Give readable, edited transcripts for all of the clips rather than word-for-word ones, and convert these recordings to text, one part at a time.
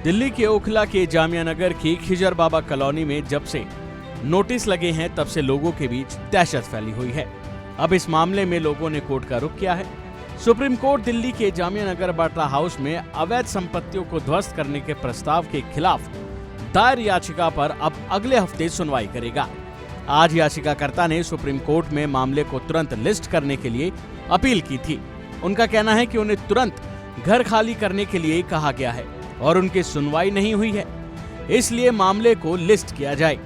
दिल्ली के ओखला के जामिया नगर की खिजर बाबा कॉलोनी में जब से नोटिस लगे हैं तब से लोगों के बीच दहशत फैली हुई है। अब इस मामले में लोगों ने कोर्ट का रुख किया है। सुप्रीम कोर्ट दिल्ली के जामिया नगर बाटला हाउस में अवैध संपत्तियों को ध्वस्त करने के प्रस्ताव के खिलाफ दायर याचिका पर अब अगले हफ्ते सुनवाई करेगा। आज याचिकाकर्ता ने सुप्रीम कोर्ट में मामले को तुरंत लिस्ट करने के लिए अपील की थी। उनका कहना है कि उन्हें तुरंत घर खाली करने के लिए कहा गया है और उनकी सुनवाई नहीं हुई है, इसलिए मामले को लिस्ट किया जाए।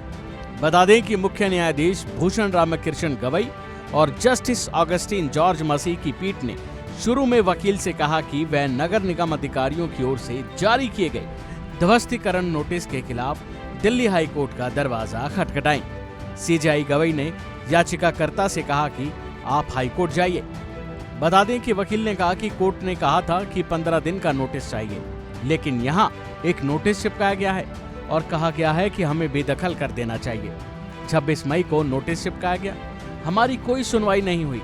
बता दें कि मुख्य न्यायाधीश भूषण रामकृष्ण गवई और जस्टिस ऑगस्टिन जॉर्ज मसीह की पीठ ने शुरू में वकील से कहा कि वह नगर निगम अधिकारियों की ओर से जारी किए गए ध्वस्तीकरण नोटिस के खिलाफ दिल्ली हाई कोर्ट का दरवाजा खटखटाएं। सीजेआई गवई ने याचिकाकर्ता से कहा कि आप हाई कोर्ट जाइए। बता दें कि वकील ने कहा कि कोर्ट ने कहा था कि 15 दिन का नोटिस चाहिए, लेकिन यहाँ एक नोटिस चिपकाया गया है और कहा गया है कि हमें बेदखल कर देना चाहिए। 26 मई को नोटिस चिपकाया गया, हमारी कोई सुनवाई नहीं हुई।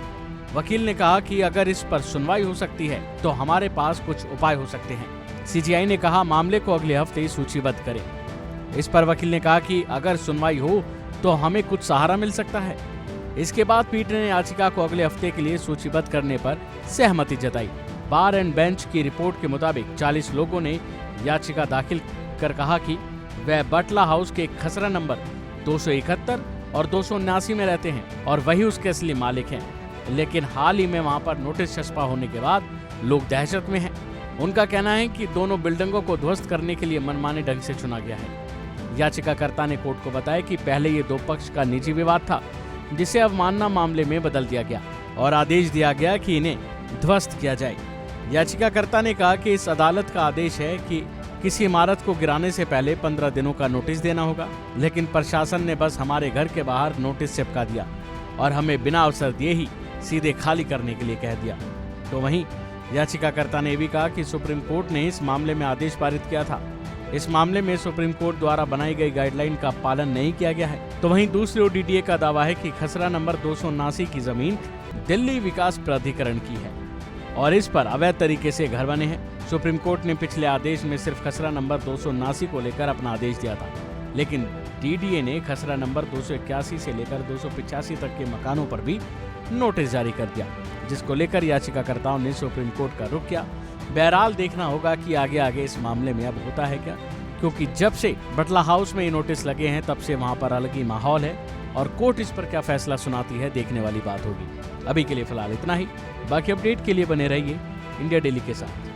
वकील ने कहा कि अगर इस पर सुनवाई हो सकती है तो हमारे पास कुछ उपाय हो सकते हैं। सीजेआई ने कहा मामले को अगले हफ्ते सूचीबद्ध करें। इस पर वकील ने कहा कि अगर सुनवाई हो तो हमें कुछ सहारा मिल सकता है। इसके बाद पीठ ने याचिका को अगले हफ्ते के लिए सूचीबद्ध करने पर सहमति जताई। बार एंड बेंच की रिपोर्ट के मुताबिक 40 लोगों ने याचिका दाखिल कर कहा कि वह बाटला हाउस के खसरा नंबर 271 और 279 में रहते हैं और वही उसके असली मालिक हैं, लेकिन हाल ही में वहां पर नोटिस छपा होने के बाद लोग दहशत में हैं। उनका कहना है कि दोनों बिल्डिंगों को ध्वस्त करने के लिए मनमाने ढंग से चुना गया है। याचिकाकर्ता ने कोर्ट को बताया कि पहले ये दो पक्ष का निजी विवाद था, जिसे अवमानना मामले में बदल दिया गया और आदेश दिया गया कि इन्हें ध्वस्त किया जाए। याचिकाकर्ता ने कहा कि इस अदालत का आदेश है कि किसी इमारत को गिराने से पहले 15 दिनों का नोटिस देना होगा, लेकिन प्रशासन ने बस हमारे घर के बाहर नोटिस चिपका दिया और हमें बिना अवसर दिए ही सीधे खाली करने के लिए कह दिया। तो वहीं याचिकाकर्ता ने भी कहा कि सुप्रीम कोर्ट ने इस मामले में आदेश पारित किया था। इस मामले में सुप्रीम कोर्ट द्वारा बनाई गई गाइडलाइन का पालन नहीं किया गया है। तो वहीं दूसरी ओर डीडीए का दावा है कि खसरा नंबर 279 की जमीन दिल्ली विकास प्राधिकरण की है और इस पर अवैध तरीके से घर बने हैं। सुप्रीम कोर्ट ने पिछले आदेश में सिर्फ खसरा नंबर 279 को लेकर अपना आदेश दिया था, लेकिन डीडीए ने खसरा नंबर 281 से लेकर 285 तक के मकानों पर भी नोटिस जारी कर दिया, जिसको लेकर याचिकाकर्ताओं ने सुप्रीम कोर्ट का रुख किया। बहरहाल देखना होगा कि आगे आगे इस मामले में अब होता है क्या, क्योंकि जब से बाटला हाउस में ये नोटिस लगे हैं तब से वहां पर अलग ही माहौल है और कोर्ट इस पर क्या फैसला सुनाती है देखने वाली बात होगी। अभी के लिए फिलहाल इतना ही। बाकी अपडेट के लिए बने रहिए इंडिया डेली के साथ।